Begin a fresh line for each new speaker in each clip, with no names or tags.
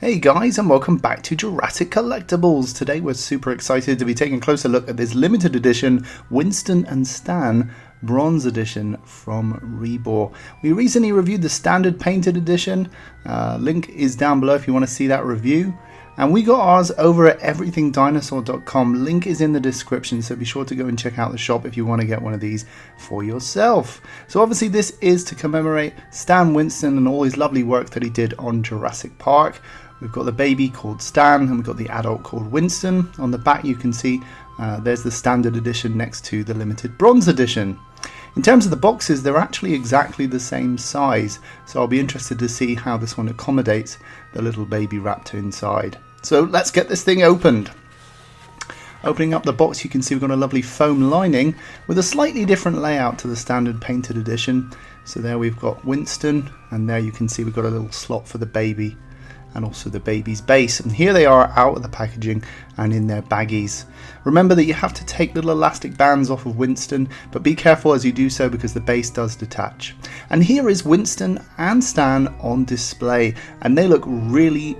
Hey guys, and welcome back to Jurassic Collectibles. Today we're super excited to be taking a closer look at this limited edition Winston and Stan bronze edition from REBOR. We recently reviewed the standard painted edition. Link is down below if you want to see that review. And we got ours over at everythingdinosaur.com. Link is in the description, so be sure to go and check out the shop if you want to get one of these for yourself. So obviously this is to commemorate Stan Winston and all his lovely work that he did on Jurassic Park. We've got the baby called Stan and we've got the adult called Winston. On the back you can see there's the standard edition next to the limited bronze edition. In terms of the boxes, they're actually exactly the same size, so I'll be interested to see how this one accommodates the little baby raptor inside. So let's get this thing opened. Opening up the box, you can see we've got a lovely foam lining with a slightly different layout to the standard painted edition. So there we've got Winston, and there you can see we've got a little slot for the baby and also the baby's base, and here they are out of the packaging and in their baggies. Remember that you have to take little elastic bands off of Winston, but be careful as you do so because the base does detach. And here is Winston and Stan on display, and they look really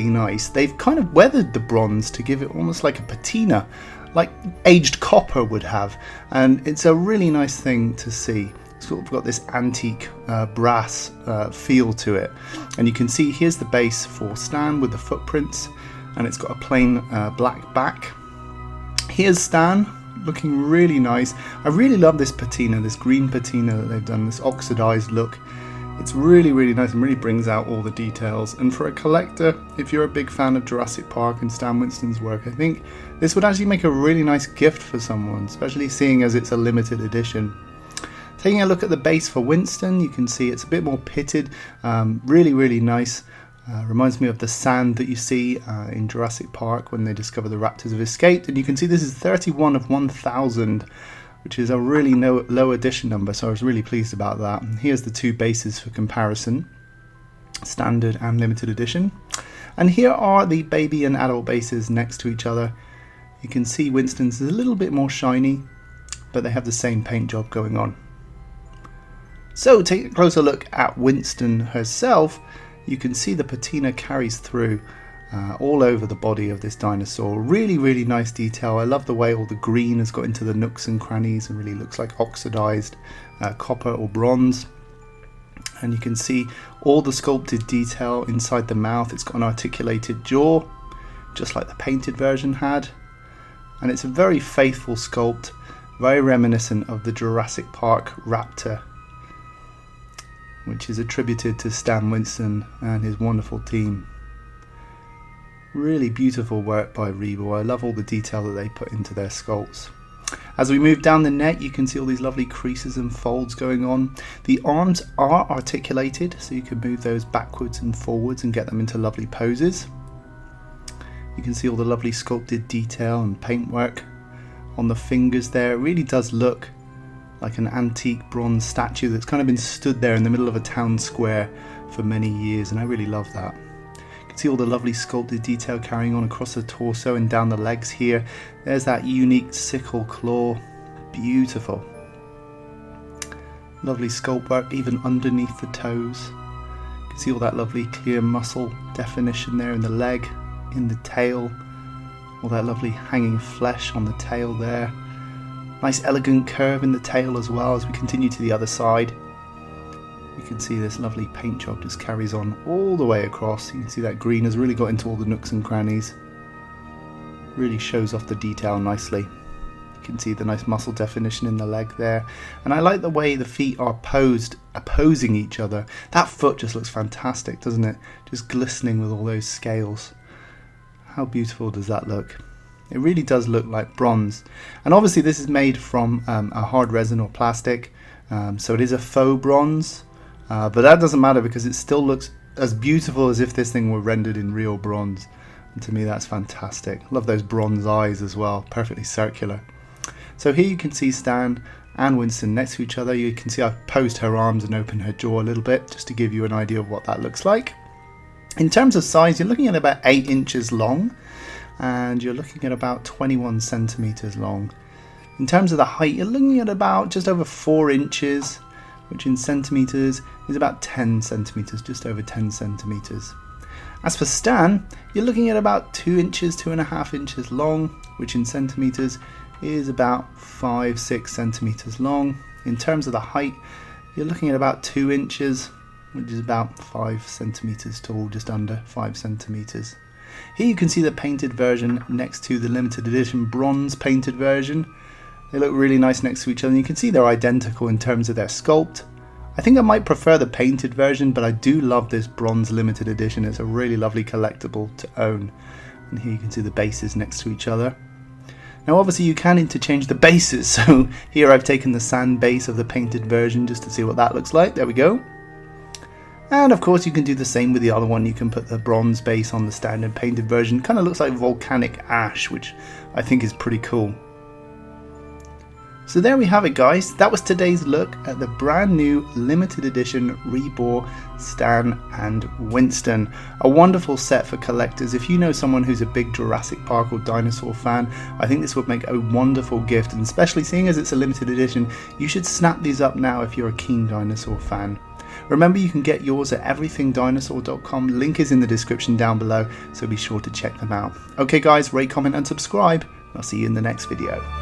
nice. They've kind of weathered the bronze to give it almost like a patina, like aged copper would have, and it's a really nice thing to see. Sort of got this antique brass feel to it, and you can see here's the base for Stan with the footprints, and it's got a plain black back. Here's Stan looking really nice. I really love this patina, this green patina that they've done, this oxidized look. It's really nice and really brings out all the details, and for a collector, if you're a big fan of Jurassic Park and Stan Winston's work, I think this would actually make a really nice gift for someone, especially seeing as it's a limited edition. Taking a look at the base for Winston, you can see it's a bit more pitted, really nice. Reminds me of the sand that you see in Jurassic Park when they discover the raptors have escaped. And you can see this is 31 of 1000, which is a really low edition number, so I was really pleased about that. And here's the two bases for comparison, standard and limited edition. And here are the baby and adult bases next to each other. You can see Winston's is a little bit more shiny, but they have the same paint job going on. So take a closer look at Winston herself. You can see the patina carries through all over the body of this dinosaur. Really nice detail. I love the way all the green has got into the nooks and crannies and really looks like oxidized copper or bronze. And you can see all the sculpted detail inside the mouth. It's got an articulated jaw, just like the painted version had. And it's a very faithful sculpt, very reminiscent of the Jurassic Park raptor, which is attributed to Stan Winston and his wonderful team. Really beautiful work by REBOR. I love all the detail that they put into their sculpts. As we move down the neck, you can see all these lovely creases and folds going on. The arms are articulated, so you can move those backwards and forwards and get them into lovely poses. You can see all the lovely sculpted detail and paintwork on the fingers there. It really does look like an antique bronze statue that's kind of been stood there in the middle of a town square for many years, and I really love that. You can see all the lovely sculpted detail carrying on across the torso and down the legs here. There's that unique sickle claw. Beautiful. Lovely sculpt work even underneath the toes. You can see all that lovely clear muscle definition there in the leg, in the tail. All that lovely hanging flesh on the tail there. Nice elegant curve in the tail as well as we continue to the other side. You can see this lovely paint job just carries on all the way across. You can see that green has really got into all the nooks and crannies. Really shows off the detail nicely. You can see the nice muscle definition in the leg there. And I like the way the feet are posed, opposing each other. That foot just looks fantastic, doesn't it? Just glistening with all those scales. How beautiful does that look? It really does look like bronze, and obviously this is made from a hard resin or plastic, so it is a faux bronze, but that doesn't matter because it still looks as beautiful as if this thing were rendered in real bronze, and to me that's fantastic. Love those bronze eyes as well, perfectly circular. So here you can see Stan and Winston next to each other. You can see I've posed her arms and opened her jaw a little bit just to give you an idea of what that looks like. In terms of size, you're looking at about 8 inches long, and you're looking at about 21 centimeters long. In terms of the height, you're looking at about just over 4 inches, which in centimeters is about 10 centimeters, just over 10 centimeters. As for Stan, you're looking at about 2 inches, 2.5 inches long, which in centimeters is about 5-6 centimeters long. In terms of the height, you're looking at about 2 inches, which is about 5 centimeters tall, just under 5 centimeters. Here you can see the painted version next to the limited edition bronze painted version. They look really nice next to each other, and you can see they're identical in terms of their sculpt. I think I might prefer the painted version, but I do love this bronze limited edition. It's a really lovely collectible to own. And here you can see the bases next to each other. Now obviously you can interchange the bases, so here I've taken the sand base of the painted version just to see what that looks like. There we go. And of course you can do the same with the other one. You can put the bronze base on the standard painted version. Kind of looks like volcanic ash, which I think is pretty cool. So there we have it, guys. That was today's look at the brand new limited edition REBOR Stan and Winston. A wonderful set for collectors. If you know someone who's a big Jurassic Park or dinosaur fan, I think this would make a wonderful gift, and especially seeing as it's a limited edition, you should snap these up now if you're a keen dinosaur fan. Remember, you can get yours at everythingdinosaur.com. Link is in the description down below, so be sure to check them out. Okay guys, rate, comment and subscribe. I'll see you in the next video.